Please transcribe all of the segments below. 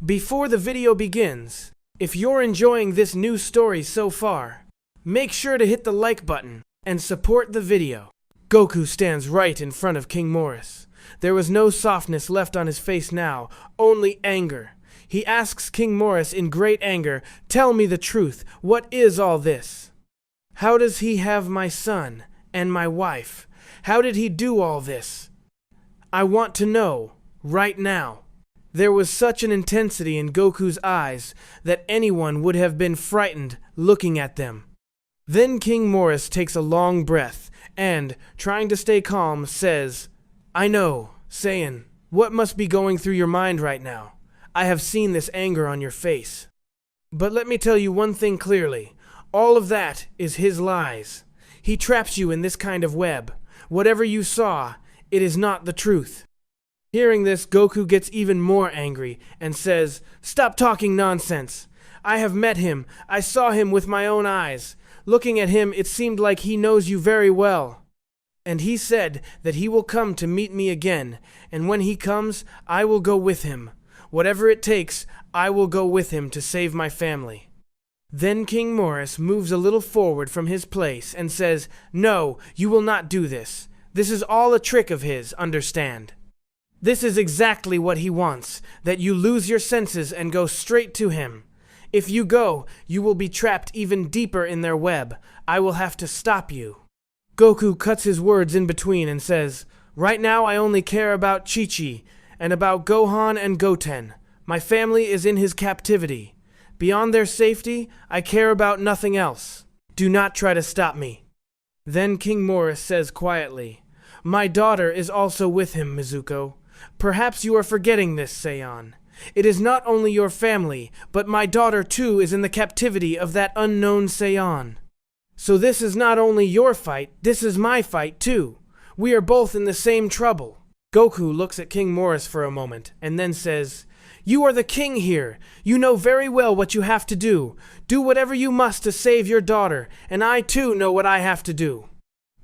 Before the video begins, if you're enjoying this new story so far, make sure to hit the like button and support the video. Goku stands right in front of King Morris. There was no softness left on his face now, only anger. He asks King Morris in great anger, "Tell me the truth, what is all this? How does he have my son and my wife? How did he do all this? I want to know, right now." There was such an intensity in Goku's eyes that anyone would have been frightened looking at them. Then King Morris takes a long breath and, trying to stay calm, says, "I know, Saiyan, what must be going through your mind right now. I have seen this anger on your face. But let me tell you one thing clearly. All of that is his lies. He traps you in this kind of web. Whatever you saw, it is not the truth." Hearing this, Goku gets even more angry and says, "Stop talking nonsense. I have met him. I saw him with my own eyes. Looking at him, it seemed like he knows you very well. And he said that he will come to meet me again, and when he comes, I will go with him. Whatever it takes, I will go with him to save my family." Then King Morris moves a little forward from his place and says, "No, you will not do this. This is all a trick of his, understand? This is exactly what he wants, that you lose your senses and go straight to him. If you go, you will be trapped even deeper in their web. I will have to stop you." Goku cuts his words in between and says, "Right now I only care about Chi-Chi and about Gohan and Goten. My family is in his captivity. Beyond their safety, I care about nothing else. Do not try to stop me." Then King Morris says quietly, "My daughter is also with him, Mizuko. Perhaps you are forgetting this, Saiyan. It is not only your family, but my daughter too is in the captivity of that unknown Saiyan. So this is not only your fight, this is my fight too. We are both in the same trouble." Goku looks at King Morris for a moment, and then says, "You are the king here. You know very well what you have to do. Do whatever you must to save your daughter, and I too know what I have to do.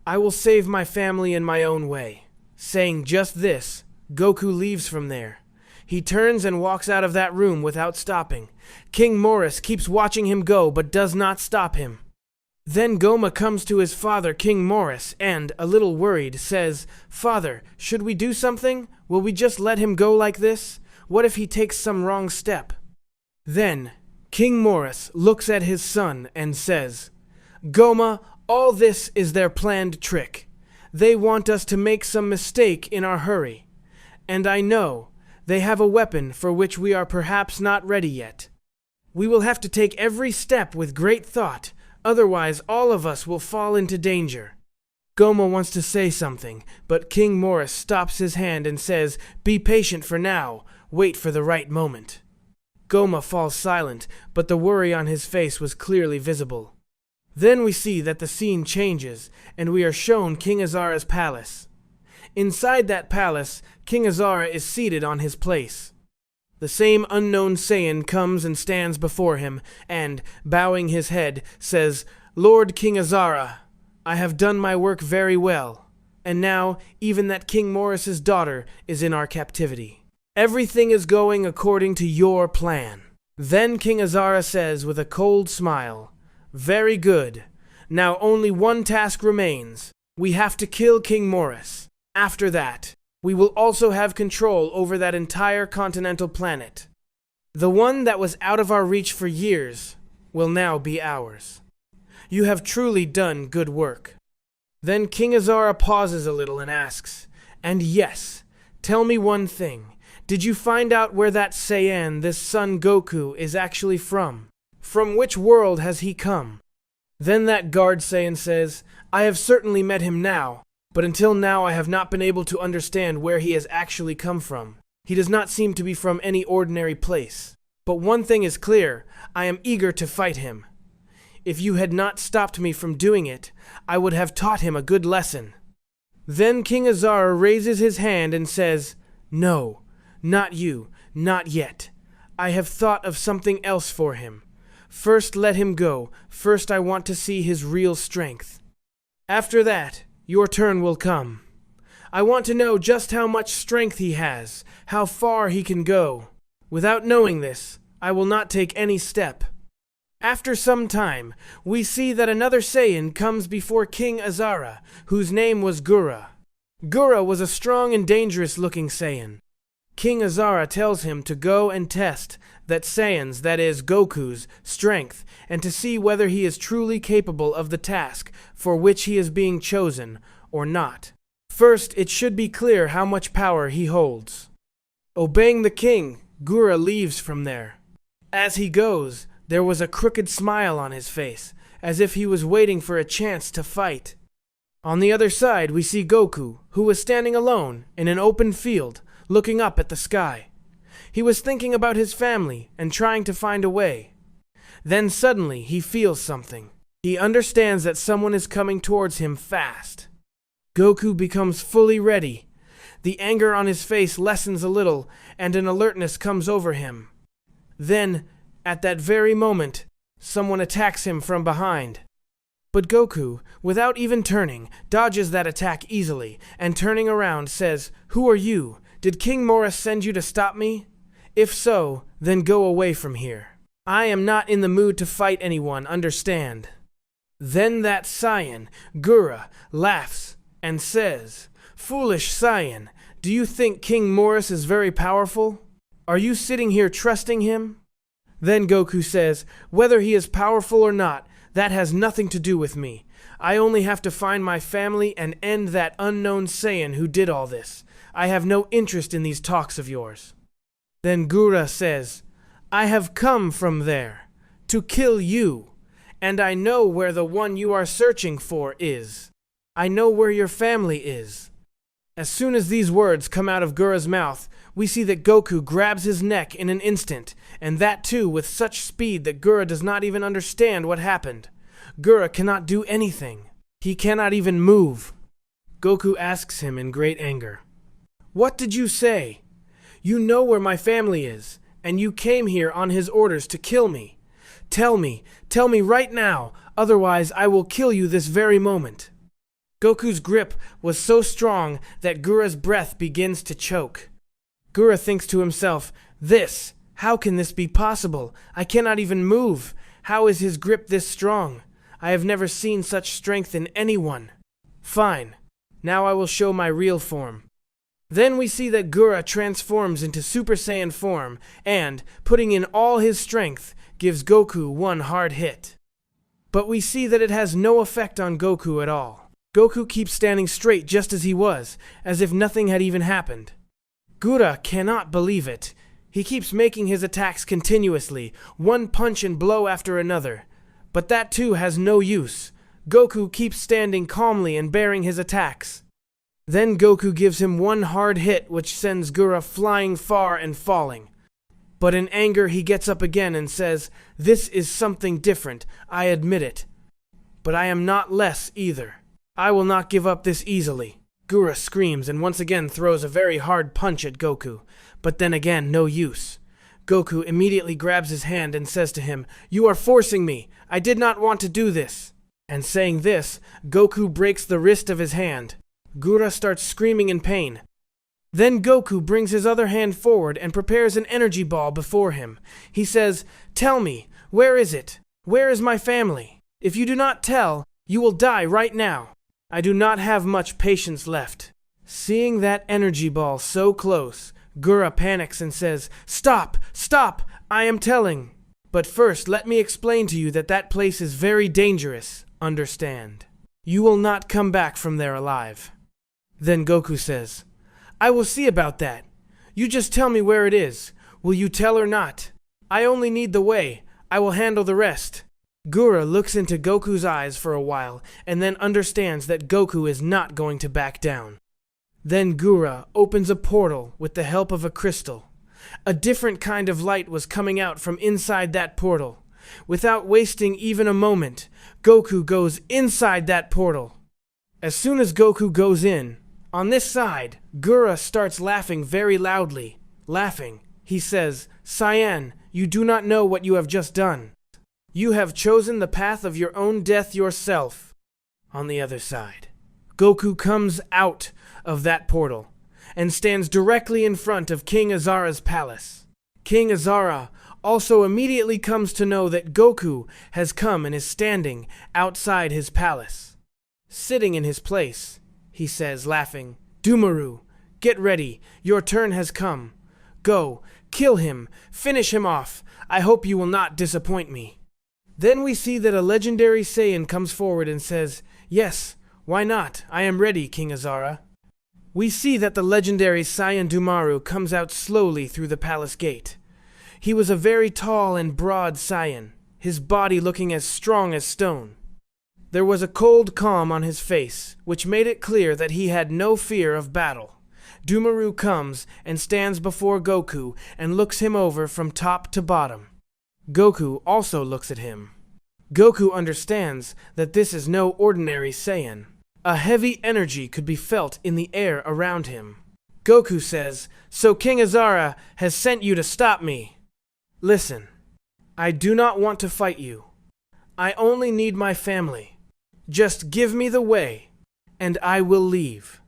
I will save my family in my own way." Saying just this, Goku leaves from there. He turns and walks out of that room without stopping. King Morris keeps watching him go, but does not stop him. Then Goma comes to his father, King Morris, and, a little worried, says, "Father, should we do something? Will we just let him go like this? What if he takes some wrong step?" Then, King Morris looks at his son and says, "Goma, all this is their planned trick. They want us to make some mistake in our hurry. And I know they have a weapon for which we are perhaps not ready yet. We will have to take every step with great thought, otherwise all of us will fall into danger." Goma wants to say something, but King Morris stops his hand and says, "Be patient for now, wait for the right moment." Goma falls silent, but the worry on his face was clearly visible. Then we see that the scene changes, and we are shown King Azara's palace. Inside that palace, King Azara is seated on his place. The same unknown Saiyan comes and stands before him, and, bowing his head, says, "Lord King Azara, I have done my work very well, and now even that King Morris's daughter is in our captivity. Everything is going according to your plan." Then King Azara says with a cold smile, "Very good. Now only one task remains. We have to kill King Morris. After that, we will also have control over that entire continental planet. The one that was out of our reach for years will now be ours. You have truly done good work." Then King Azara pauses a little and asks, "And yes, tell me one thing. Did you find out where that Saiyan, this son Goku, is actually from? From which world has he come?" Then that guard Saiyan says, "I have certainly met him now, but until now I have not been able to understand where he has actually come from. He does not seem to be from any ordinary place. But one thing is clear, I am eager to fight him. If you had not stopped me from doing it, I would have taught him a good lesson." Then King Azara raises his hand and says, "No, not you, not yet. I have thought of something else for him. First let him go. First I want to see his real strength. After that, your turn will come. I want to know just how much strength he has, how far he can go. Without knowing this, I will not take any step. After some time, we see that another Saiyan comes before King Azara, whose name was Gura. Gura was a strong and dangerous-looking Saiyan. King Azara tells him to go and test that Saiyans, that is, Goku's, strength, and to see whether he is truly capable of the task for which he is being chosen, or not. First, it should be clear how much power he holds. Obeying the king, Gura leaves from there. As he goes, there was a crooked smile on his face, as if he was waiting for a chance to fight. On the other side, we see Goku, who was standing alone in an open field, looking up at the sky. He was thinking about his family and trying to find a way. Then suddenly he feels something. He understands that someone is coming towards him fast. Goku becomes fully ready. The anger on his face lessens a little, and an alertness comes over him. Then, at that very moment, someone attacks him from behind. But Goku, without even turning, dodges that attack easily, and turning around says, "Who are you? Did King Morris send you to stop me? If so, then go away from here. I am not in the mood to fight anyone, understand?" Then that Saiyan, Gura, laughs and says, "Foolish Saiyan, do you think King Morris is very powerful? Are you sitting here trusting him?" Then Goku says, "Whether he is powerful or not, that has nothing to do with me. I only have to find my family and end that unknown Saiyan who did all this. I have no interest in these talks of yours." Then Gura says, "I have come from there to kill you, and I know where the one you are searching for is. I know where your family is." As soon as these words come out of Gura's mouth, we see that Goku grabs his neck in an instant, and that too with such speed that Gura does not even understand what happened. Gura cannot do anything. He cannot even move. Goku asks him in great anger, "What did you say? You know where my family is, and you came here on his orders to kill me. Tell me right now, otherwise I will kill you this very moment." Goku's grip was so strong that Gura's breath begins to choke. Gura thinks to himself, how can this be possible? I cannot even move. How is his grip this strong? I have never seen such strength in anyone. Fine, now I will show my real form. Then we see that Gura transforms into Super Saiyan form and, putting in all his strength, gives Goku one hard hit. But we see that it has no effect on Goku at all. Goku keeps standing straight just as he was, as if nothing had even happened. Gura cannot believe it. He keeps making his attacks continuously, one punch and blow after another. But that too has no use. Goku keeps standing calmly and bearing his attacks. Then Goku gives him one hard hit which sends Gura flying far and falling. But in anger he gets up again and says, "This is something different, I admit it. But I am not less either. I will not give up this easily." Gura screams and once again throws a very hard punch at Goku, but then again no use. Goku immediately grabs his hand and says to him, "You are forcing me. I did not want to do this." And saying this, Goku breaks the wrist of his hand. Gura starts screaming in pain. Then Goku brings his other hand forward and prepares an energy ball before him. He says, "Tell me, where is it? Where is my family? If you do not tell, you will die right now. I do not have much patience left." Seeing that energy ball so close, Gura panics and says, Stop! I am telling. But first, let me explain to you that place is very dangerous, understand? You will not come back from there alive." Then Goku says, "I will see about that. You just tell me where it is. Will you tell or not? I only need the way. I will handle the rest." Gura looks into Goku's eyes for a while and then understands that Goku is not going to back down. Then Gura opens a portal with the help of a crystal. A different kind of light was coming out from inside that portal. Without wasting even a moment, Goku goes inside that portal. As soon as Goku goes in, on this side, Gura starts laughing very loudly. Laughing, he says, "Saiyan, you do not know what you have just done. You have chosen the path of your own death yourself." On the other side, Goku comes out of that portal and stands directly in front of King Azara's palace. King Azara also immediately comes to know that Goku has come and is standing outside his palace. Sitting in his place, he says, laughing, "Dumaru, get ready, your turn has come. Go, kill him, finish him off. I hope you will not disappoint me." Then we see that a legendary Saiyan comes forward and says, "Yes, why not? I am ready, King Azara." We see that the legendary Saiyan Dumaru comes out slowly through the palace gate. He was a very tall and broad Saiyan, his body looking as strong as stone. There was a cold calm on his face, which made it clear that he had no fear of battle. Dumaru comes and stands before Goku and looks him over from top to bottom. Goku also looks at him. Goku understands that this is no ordinary Saiyan. A heavy energy could be felt in the air around him. Goku says, "So King Azara has sent you to stop me. Listen, I do not want to fight you. I only need my family. Just give me the way, and I will leave.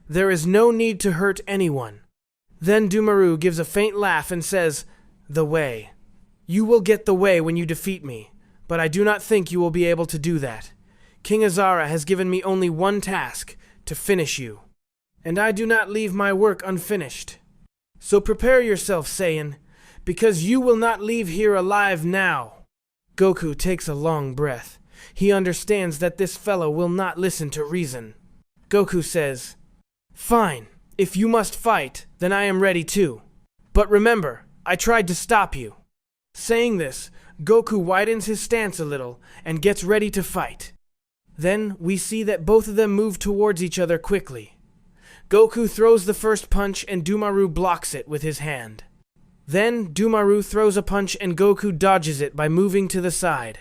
There is no need to hurt anyone." Then Dumaru gives a faint laugh and says, "The way. You will get the way when you defeat me, but I do not think you will be able to do that. King Azara has given me only one task, to finish you. And I do not leave my work unfinished. So prepare yourself, Saiyan, because you will not leave here alive now." Goku takes a long breath. He understands that this fellow will not listen to reason. Goku says, "Fine, if you must fight, then I am ready too. But remember, I tried to stop you." Saying this, Goku widens his stance a little and gets ready to fight. Then we see that both of them move towards each other quickly. Goku throws the first punch and Dumaru blocks it with his hand. Then Dumaru throws a punch and Goku dodges it by moving to the side.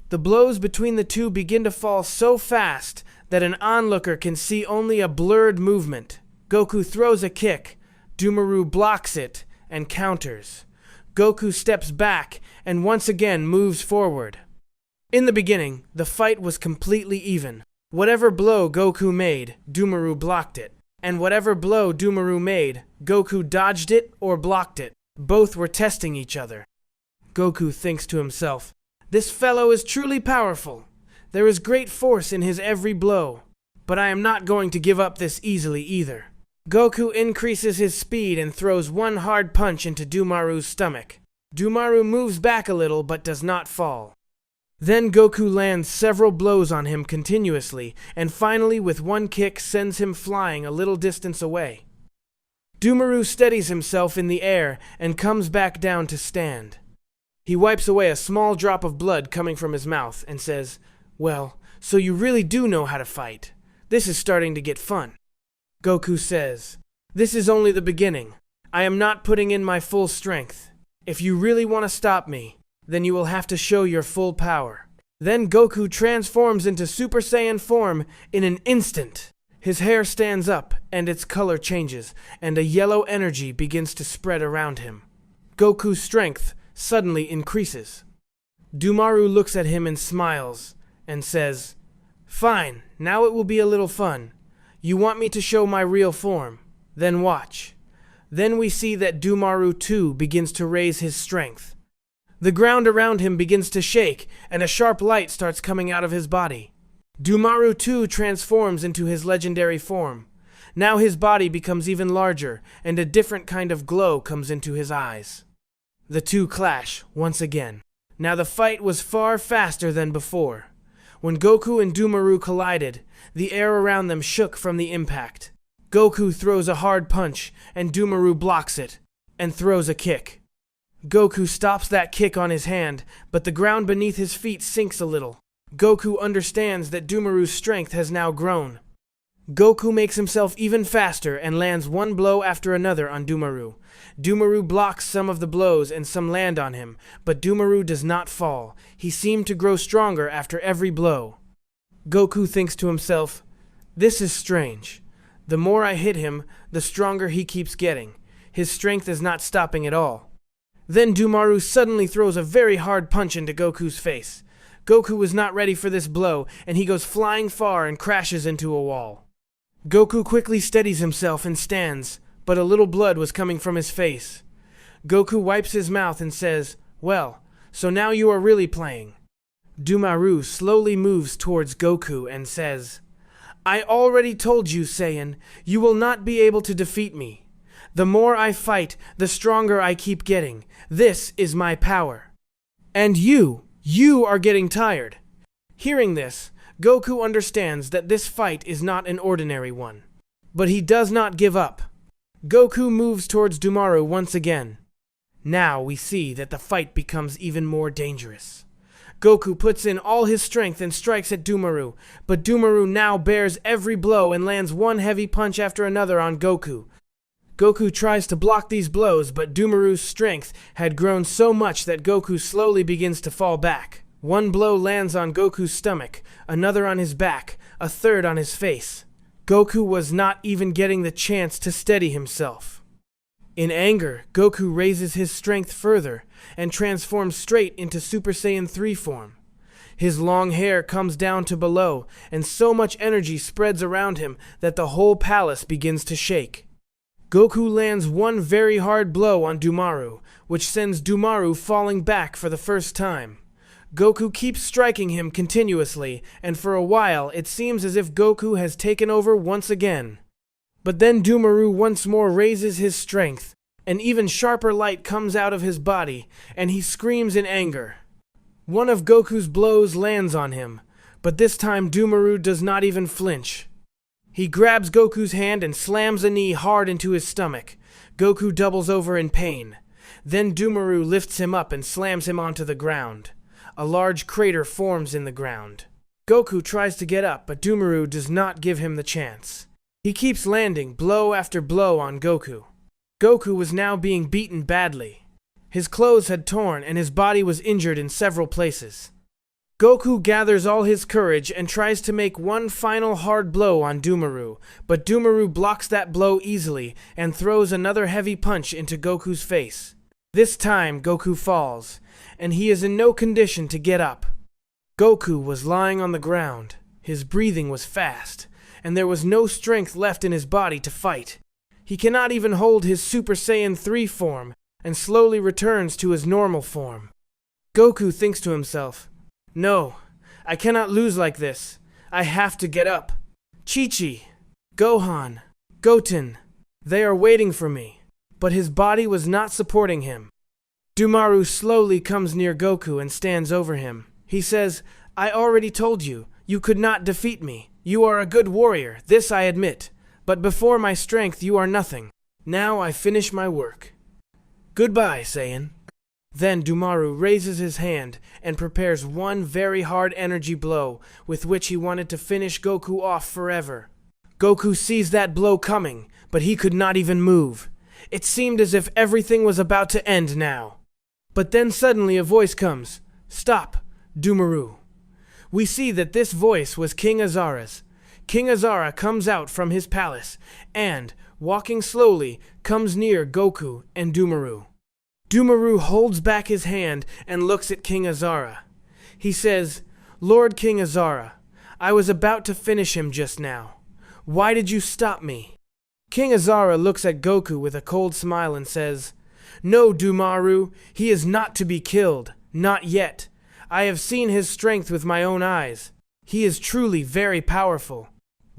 The blows between the two begin to fall so fast that an onlooker can see only a blurred movement. Goku throws a kick, Dumaru blocks it and counters. Goku steps back and once again moves forward. In the beginning, the fight was completely even. Whatever blow Goku made, Dumaru blocked it. And whatever blow Dumaru made, Goku dodged it or blocked it. Both were testing each other. Goku thinks to himself, "This fellow is truly powerful. There is great force in his every blow. But I am not going to give up this easily either." Goku increases his speed and throws one hard punch into Dumaru's stomach. Dumaru moves back a little but does not fall. Then Goku lands several blows on him continuously, and finally with one kick sends him flying a little distance away. Dumaru steadies himself in the air and comes back down to stand. He wipes away a small drop of blood coming from his mouth and says, "Well, so you really do know how to fight. This is starting to get fun." Goku says, "This is only the beginning. I am not putting in my full strength. If you really want to stop me, then you will have to show your full power." Then Goku transforms into Super Saiyan form in an instant. His hair stands up and its color changes, and a yellow energy begins to spread around him. Goku's strength suddenly increases. Dumaru looks at him and smiles, and says, "Fine, now it will be a little fun. You want me to show my real form? Then watch." Then we see that Dumaru too begins to raise his strength. The ground around him begins to shake, and a sharp light starts coming out of his body. Dumaru too transforms into his legendary form. Now his body becomes even larger, and a different kind of glow comes into his eyes. The two clash once again. Now the fight was far faster than before. When Goku and Dumaru collided, the air around them shook from the impact. Goku throws a hard punch, and Dumaru blocks it, and throws a kick. Goku stops that kick on his hand, but the ground beneath his feet sinks a little. Goku understands that Dumaru's strength has now grown. Goku makes himself even faster and lands one blow after another on Dumaru. Dumaru blocks some of the blows and some land on him, but Dumaru does not fall. He seemed to grow stronger after every blow. Goku thinks to himself, "This is strange. The more I hit him, the stronger he keeps getting. His strength is not stopping at all." Then Dumaru suddenly throws a very hard punch into Goku's face. Goku was not ready for this blow, and he goes flying far and crashes into a wall. Goku quickly steadies himself and stands, but a little blood was coming from his face. Goku wipes his mouth and says, "Well, so now you are really playing." Dumaru slowly moves towards Goku and says, "I already told you, Saiyan, you will not be able to defeat me. The more I fight, the stronger I keep getting. This is my power. And you are getting tired." Hearing this, Goku understands that this fight is not an ordinary one. But he does not give up. Goku moves towards Dumaru once again. Now we see that the fight becomes even more dangerous. Goku puts in all his strength and strikes at Dumaru, but Dumaru now bears every blow and lands one heavy punch after another on Goku. Goku tries to block these blows, but Dumaru's strength had grown so much that Goku slowly begins to fall back. One blow lands on Goku's stomach, another on his back, a third on his face. Goku was not even getting the chance to steady himself. In anger, Goku raises his strength further and transforms straight into Super Saiyan 3 form. His long hair comes down to below, and so much energy spreads around him that the whole palace begins to shake. Goku lands one very hard blow on Dumaru, which sends Dumaru falling back for the first time. Goku keeps striking him continuously, and for a while it seems as if Goku has taken over once again. But then Dumaru once more raises his strength. An even sharper light comes out of his body, and he screams in anger. One of Goku's blows lands on him, but this time Dumaru does not even flinch. He grabs Goku's hand and slams a knee hard into his stomach. Goku doubles over in pain. Then Dumaru lifts him up and slams him onto the ground. A large crater forms in the ground. Goku tries to get up, but Dumaru does not give him the chance. He keeps landing blow after blow on Goku. Goku was now being beaten badly. His clothes had torn and his body was injured in several places. Goku gathers all his courage and tries to make one final hard blow on Dumaru, but Dumaru blocks that blow easily and throws another heavy punch into Goku's face. This time Goku falls, and he is in no condition to get up. Goku was lying on the ground. His breathing was fast, and there was no strength left in his body to fight. He cannot even hold his Super Saiyan 3 form, and slowly returns to his normal form. Goku thinks to himself, "No, I cannot lose like this. I have to get up. Chi-Chi, Gohan, Goten, they are waiting for me." But his body was not supporting him. Dumaru slowly comes near Goku and stands over him. He says, "I already told you, you could not defeat me. You are a good warrior, this I admit. But before my strength you are nothing. Now I finish my work. Goodbye, Saiyan." Then Dumaru raises his hand and prepares one very hard energy blow with which he wanted to finish Goku off forever. Goku sees that blow coming, but he could not even move. It seemed as if everything was about to end now. But then suddenly a voice comes. "Stop, Dumaru." We see that this voice was King Azara's. King Azara comes out from his palace and, walking slowly, comes near Goku and Dumaru. Dumaru holds back his hand and looks at King Azara. He says, "Lord King Azara, I was about to finish him just now. Why did you stop me?" King Azara looks at Goku with a cold smile and says, "No, Dumaru, he is not to be killed. Not yet. I have seen his strength with my own eyes. He is truly very powerful,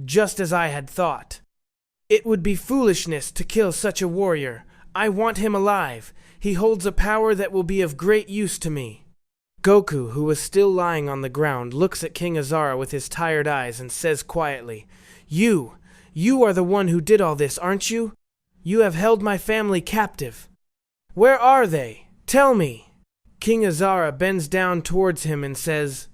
just as I had thought. It would be foolishness to kill such a warrior. I want him alive. He holds a power that will be of great use to me." Goku, who was still lying on the ground, looks at King Azara with his tired eyes and says quietly, You are the one who did all this, aren't you? You have held my family captive. Where are they? Tell me." King Azara bends down towards him and says,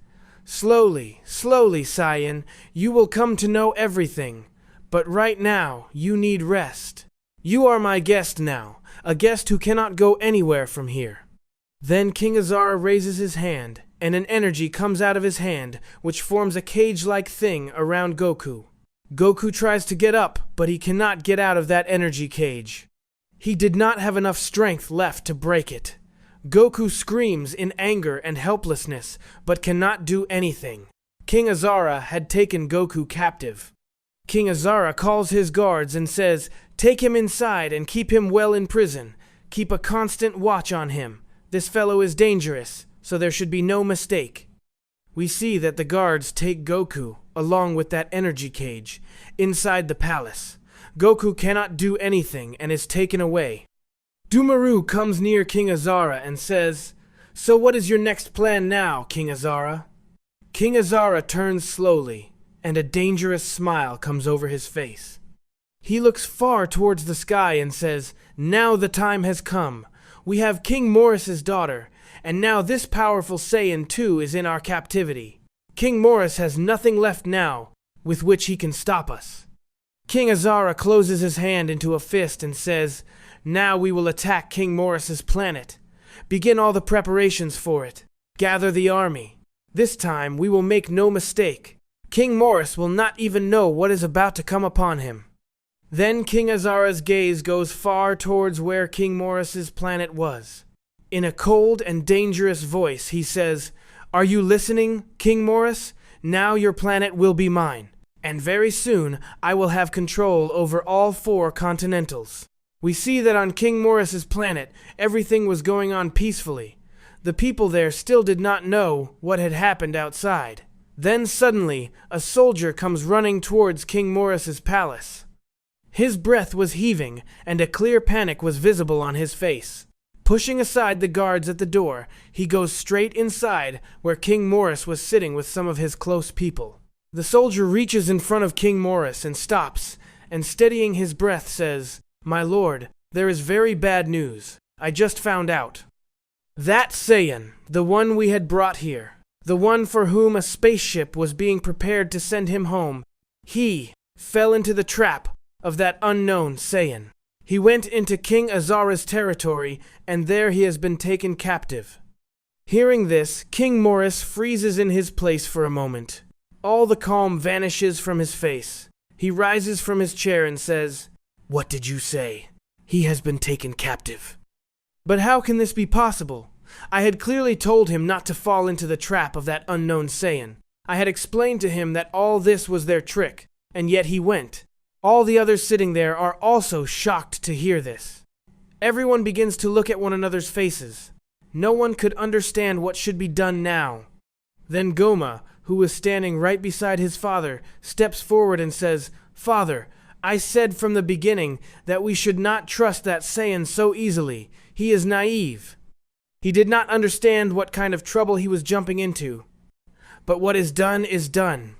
Slowly, Saiyan, you will come to know everything. But right now, you need rest. You are my guest now, a guest who cannot go anywhere from here." Then King Azara raises his hand, and an energy comes out of his hand, which forms a cage-like thing around Goku. Goku tries to get up, but he cannot get out of that energy cage. He did not have enough strength left to break it. Goku screams in anger and helplessness, but cannot do anything. King Azara had taken Goku captive. King Azara calls his guards and says, "Take him inside and keep him well in prison. Keep a constant watch on him. This fellow is dangerous, so there should be no mistake. We see that the guards take Goku, along with that energy cage, inside the palace. Goku cannot do anything and is taken away. Dumaru comes near King Azara and says, "So what is your next plan now, King Azara?" King Azara turns slowly, and a dangerous smile comes over his face. He looks far towards the sky and says, "Now the time has come. We have King Morris's daughter, and now this powerful Saiyan too is in our captivity. King Morris has nothing left now with which he can stop us." King Azara closes his hand into a fist and says, "Now we will attack King Morris's planet. Begin all the preparations for it. Gather the army. This time we will make no mistake. King Morris will not even know what is about to come upon him." Then King Azara's gaze goes far towards where King Morris's planet was. In a cold and dangerous voice, he says, "Are you listening, King Morris? Now your planet will be mine, and very soon I will have control over all 4 continentals." We see that on King Morris's planet, everything was going on peacefully. The people there still did not know what had happened outside. Then suddenly, a soldier comes running towards King Morris's palace. His breath was heaving, and a clear panic was visible on his face. Pushing aside the guards at the door, he goes straight inside where King Morris was sitting with some of his close people. The soldier reaches in front of King Morris and stops, and steadying his breath says, "My lord, there is very bad news. I just found out. That Saiyan, the one we had brought here, the one for whom a spaceship was being prepared to send him home, he fell into the trap of that unknown Saiyan. He went into King Azara's territory, and there he has been taken captive." Hearing this, King Morris freezes in his place for a moment. All the calm vanishes from his face. He rises from his chair and says, "What did you say? He has been taken captive." "But how can this be possible? I had clearly told him not to fall into the trap of that unknown Saiyan. I had explained to him that all this was their trick, and yet he went." All the others sitting there are also shocked to hear this. Everyone begins to look at one another's faces. No one could understand what should be done now. Then Goma, who was standing right beside his father, steps forward and says, "Father, I said from the beginning that we should not trust that Saiyan so easily. He is naive. He did not understand what kind of trouble he was jumping into. But what is done is done.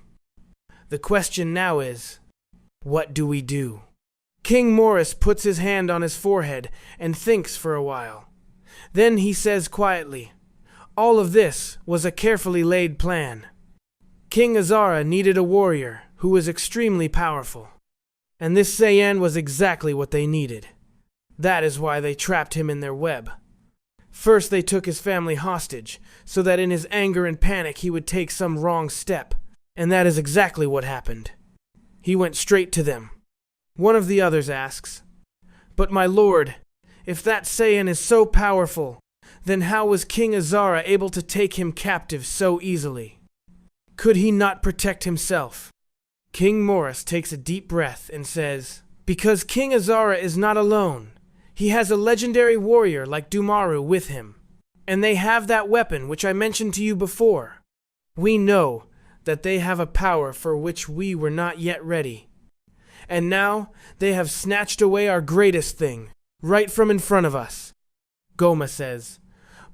The question now is, what do we do?" King Morris puts his hand on his forehead and thinks for a while. Then he says quietly, "All of this was a carefully laid plan. King Azara needed a warrior who was extremely powerful. And this Saiyan was exactly what they needed. That is why they trapped him in their web. First they took his family hostage, so that in his anger and panic he would take some wrong step. And that is exactly what happened. He went straight to them." One of the others asks, "But my lord, if that Saiyan is so powerful, then how was King Azara able to take him captive so easily? Could he not protect himself?" King Morris takes a deep breath and says, "Because King Azara is not alone. He has a legendary warrior like Dumaru with him. And they have that weapon which I mentioned to you before. We know that they have a power for which we were not yet ready. And now they have snatched away our greatest thing, right from in front of us." Goma says,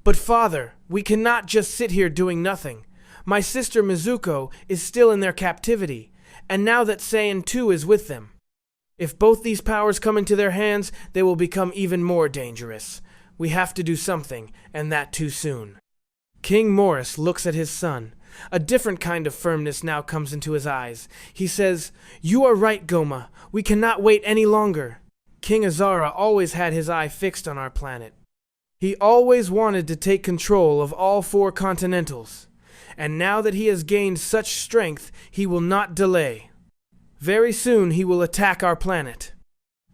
"But father, we cannot just sit here doing nothing. My sister Mizuko is still in their captivity, and now that Saiyan 2 is with them. If both these powers come into their hands, they will become even more dangerous. We have to do something, and that too soon." King Morris looks at his son. A different kind of firmness now comes into his eyes. He says, "You are right, Goma. We cannot wait any longer. King Azara always had his eye fixed on our planet. He always wanted to take control of all 4 continentals. And now that he has gained such strength, he will not delay. Very soon he will attack our planet."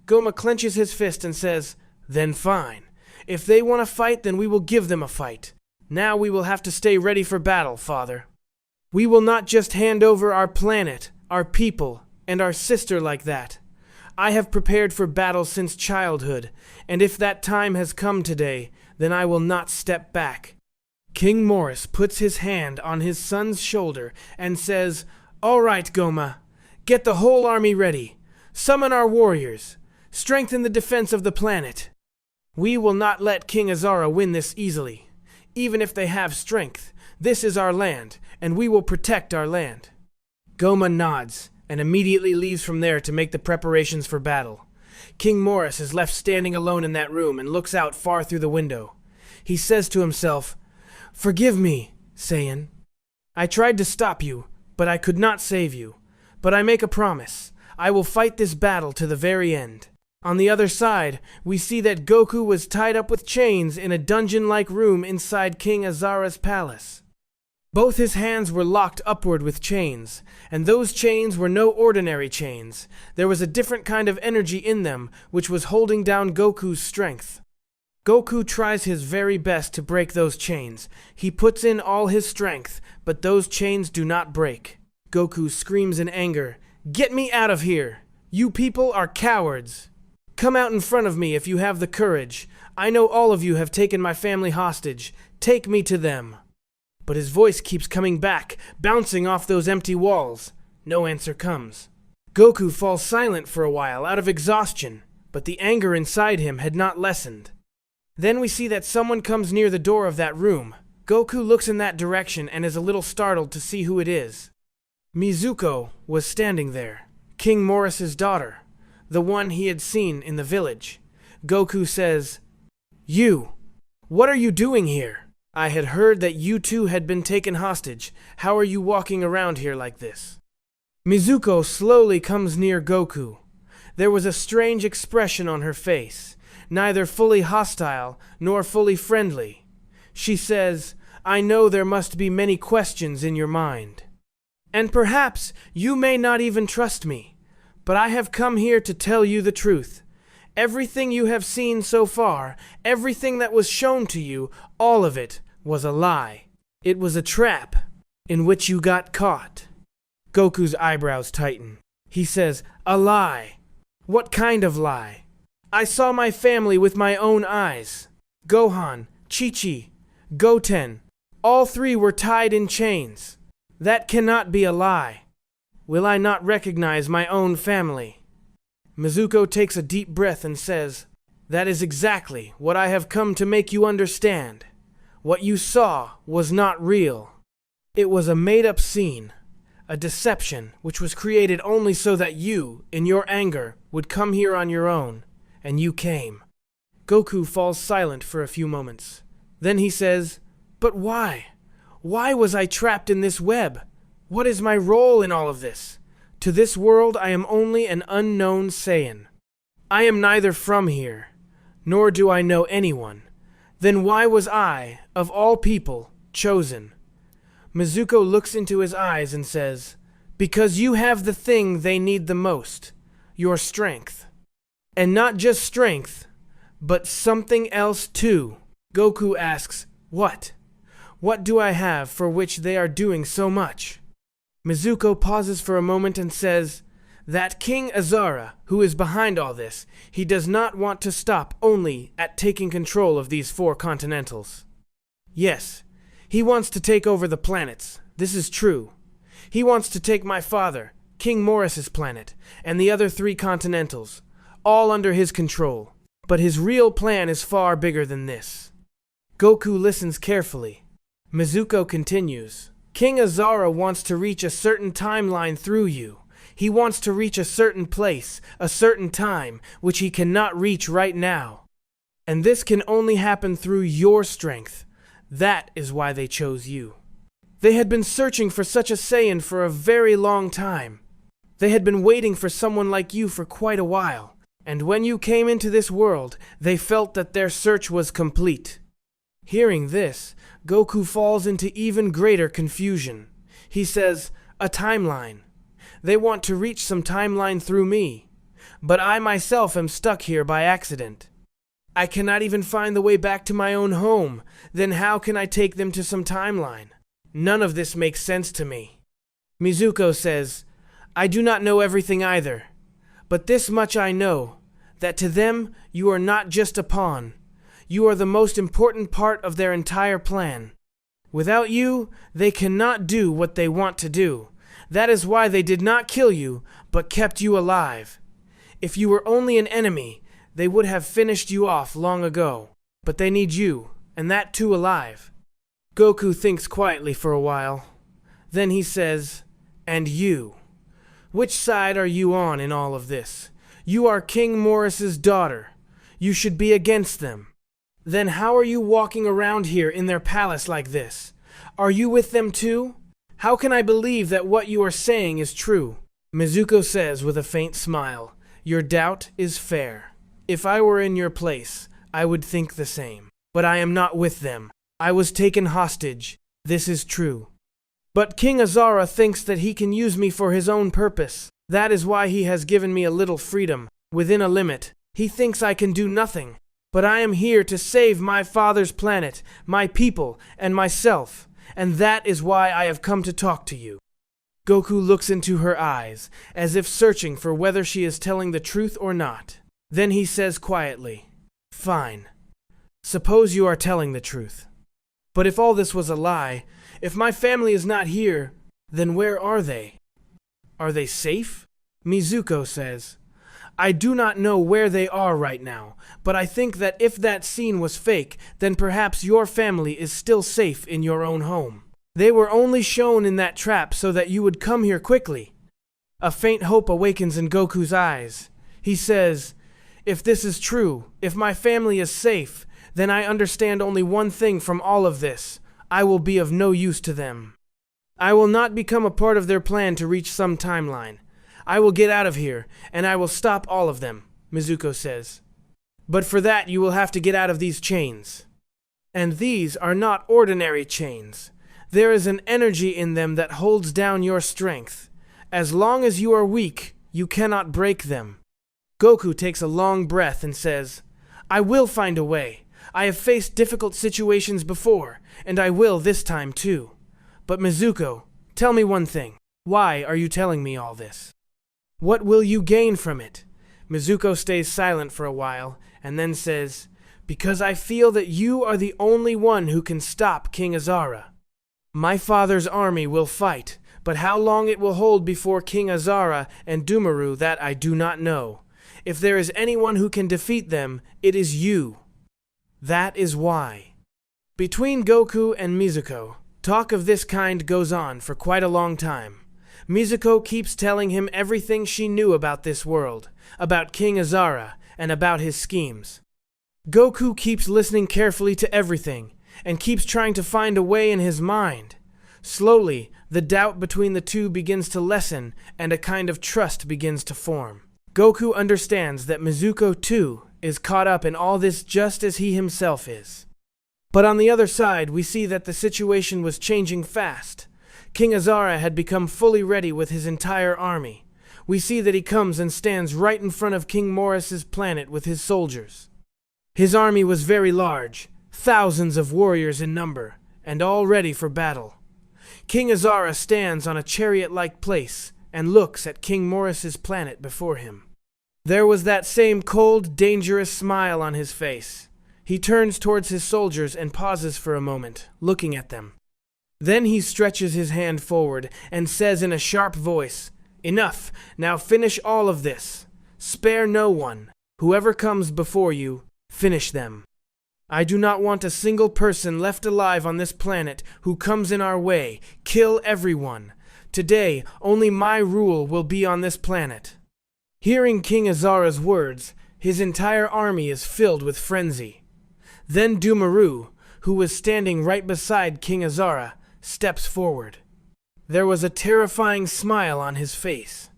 Goma clenches his fist and says, "Then fine. If they want to fight, then we will give them a fight. Now we will have to stay ready for battle, father. We will not just hand over our planet, our people, and our sister like that. I have prepared for battle since childhood, and if that time has come today, then I will not step back." King Morris puts his hand on his son's shoulder and says, "All right, Goma, get the whole army ready. Summon our warriors. Strengthen the defense of the planet. We will not let King Azara win this easily. Even if they have strength, this is our land, and we will protect our land." Goma nods and immediately leaves from there to make the preparations for battle. King Morris is left standing alone in that room and looks out far through the window. He says to himself, "Forgive me, Saiyan. I tried to stop you, but I could not save you. But I make a promise. I will fight this battle to the very end." On the other side, we see that Goku was tied up with chains in a dungeon-like room inside King Azara's palace. Both his hands were locked upward with chains, and those chains were no ordinary chains. There was a different kind of energy in them, which was holding down Goku's strength. Goku tries his very best to break those chains. He puts in all his strength, but those chains do not break. Goku screams in anger, "Get me out of here! You people are cowards! Come out in front of me if you have the courage. I know all of you have taken my family hostage. Take me to them." But his voice keeps coming back, bouncing off those empty walls. No answer comes. Goku falls silent for a while out of exhaustion, but the anger inside him had not lessened. Then we see that someone comes near the door of that room. Goku looks in that direction and is a little startled to see who it is. Mizuko was standing there, King Morris's daughter, the one he had seen in the village. Goku says, "You, what are you doing here? I had heard that you two had been taken hostage. How are you walking around here like this?" Mizuko slowly comes near Goku. There was a strange expression on her face, neither fully hostile nor fully friendly. She says, "I know there must be many questions in your mind. And perhaps you may not even trust me, but I have come here to tell you the truth. Everything you have seen so far, everything that was shown to you, all of it was a lie. It was a trap in which you got caught." Goku's eyebrows tighten. He says, "A lie? What kind of lie? I saw my family with my own eyes. Gohan, Chi-Chi, Goten, all three were tied in chains. That cannot be a lie. Will I not recognize my own family?" Mizuko takes a deep breath and says, "That is exactly what I have come to make you understand. What you saw was not real. It was a made-up scene, a deception which was created only so that you, in your anger, would come here on your own, and you came." Goku falls silent for a few moments. Then he says, "But why? Why was I trapped in this web? What is my role in all of this? To this world I am only an unknown Saiyan. I am neither from here, nor do I know anyone. Then why was I, of all people, chosen?" Mizuko looks into his eyes and says, "Because you have the thing they need the most, your strength. And not just strength, but something else too." Goku asks, "What? What do I have for which they are doing so much?" Mizuko pauses for a moment and says, "That King Azara, who is behind all this, he does not want to stop only at taking control of these 4 continentals. Yes, he wants to take over the planets. This is true. He wants to take my father, King Morris's planet, and the other 3 continentals, all under his control. But his real plan is far bigger than this." Goku listens carefully. Mizuko continues, "King Azara wants to reach a certain timeline through you. He wants to reach a certain place, a certain time, which he cannot reach right now. And this can only happen through your strength. That is why they chose you. They had been searching for such a Saiyan for a very long time. They had been waiting for someone like you for quite a while. And when you came into this world, they felt that their search was complete." Hearing this, Goku falls into even greater confusion. He says, "A timeline. They want to reach some timeline through me. But I myself am stuck here by accident. I cannot even find the way back to my own home. Then how can I take them to some timeline? None of this makes sense to me." Mizuko says, "I do not know everything either. But this much I know, that to them you are not just a pawn. You are the most important part of their entire plan. Without you, they cannot do what they want to do. That is why they did not kill you, but kept you alive. If you were only an enemy, they would have finished you off long ago. But they need you, and that too alive. Goku thinks quietly for a while. Then he says, "And you? Which side are you on in all of this? You are King Morris's daughter. You should be against them. Then how are you walking around here in their palace like this? Are you with them too? How can I believe that what you are saying is true?" Mizuko says with a faint smile, "Your doubt is fair. If I were in your place, I would think the same. But I am not with them. I was taken hostage. This is true. But King Azara thinks that he can use me for his own purpose. That is why he has given me a little freedom, within a limit. He thinks I can do nothing. But I am here to save my father's planet, my people, and myself. And that is why I have come to talk to you." Goku looks into her eyes, as if searching for whether she is telling the truth or not. Then he says quietly, "Fine. Suppose you are telling the truth. But if all this was a lie, if my family is not here, then where are they? Are they safe?" Mizuko says, "I do not know where they are right now, but I think that if that scene was fake, then perhaps your family is still safe in your own home. They were only shown in that trap so that you would come here quickly." A faint hope awakens in Goku's eyes. He says, "If this is true, if my family is safe, then I understand only one thing from all of this. I will be of no use to them. I will not become a part of their plan to reach some timeline. I will get out of here, and I will stop all of them," Mizuko says. "But for that you will have to get out of these chains. And these are not ordinary chains. There is an energy in them that holds down your strength. As long as you are weak, you cannot break them." Goku takes a long breath and says, "I will find a way. I have faced difficult situations before, and I will this time too. But Mizuko, tell me one thing. Why are you telling me all this? What will you gain from it?" Mizuko stays silent for a while, and then says, "Because I feel that you are the only one who can stop King Azara. My father's army will fight, but how long it will hold before King Azara and Dumaru, that I do not know. If there is anyone who can defeat them, it is you. That is why." Between Goku and Mizuko, talk of this kind goes on for quite a long time. Mizuko keeps telling him everything she knew about this world, about King Azara, and about his schemes. Goku keeps listening carefully to everything, and keeps trying to find a way in his mind. Slowly, the doubt between the two begins to lessen, and a kind of trust begins to form. Goku understands that Mizuko, too, is caught up in all this just as he himself is. But on the other side, we see that the situation was changing fast. King Azara had become fully ready with his entire army. We see that he comes and stands right in front of King Morris's planet with his soldiers. His army was very large, thousands of warriors in number, and all ready for battle. King Azara stands on a chariot-like place and looks at King Morris's planet before him. There was that same cold, dangerous smile on his face. He turns towards his soldiers and pauses for a moment, looking at them. Then he stretches his hand forward and says in a sharp voice, "Enough, now finish all of this. Spare no one. Whoever comes before you, finish them. I do not want a single person left alive on this planet who comes in our way. Kill everyone. Today, only my rule will be on this planet." Hearing King Azara's words, his entire army is filled with frenzy. Then Dumaru, who was standing right beside King Azara, steps forward. There was a terrifying smile on his face.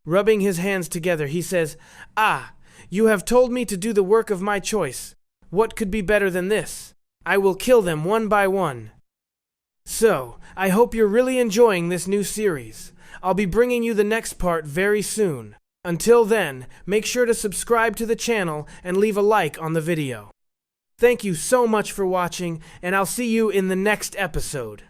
Rubbing his hands together, he says, "Ah, you have told me to do the work of my choice. What could be better than this? I will kill them one by one." So, I hope you're really enjoying this new series. I'll be bringing you the next part very soon. Until then, make sure to subscribe to the channel and leave a like on the video. Thank you so much for watching, and I'll see you in the next episode.